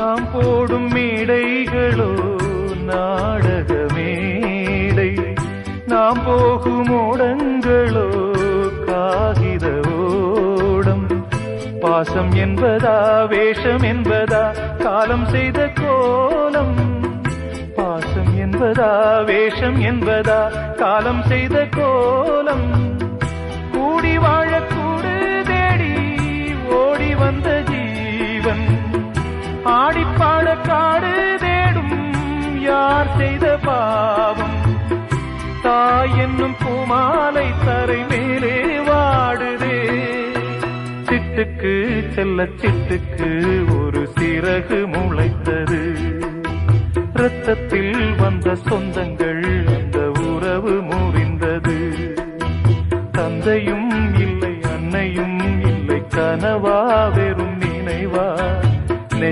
நாம் போடும் மேடைகளோ நாடக மேடை, நாம் போகும் ஓடங்களோ காகித ஓடம். பாசம் என்பதா வேஷம் என்பதா காலம் செய்த கோலம், பாசம் என்பதா வேஷம் என்பதா காலம் செய்த கோலம். கூடி வாழக்கூடு தேடி ஓடி வந்த ஜீவன், ஆடிப்பாட காடு தேடும் யார் செய்த பாவம். தாய் என்னும் பூமாலை தரை மேலே வாடுதே, சிட்டுக்கு செல்ல சிட்டுக்கு ஒரு சிறகு முளைத்தது. இரத்தத்தில் வந்த சொந்தங்கள்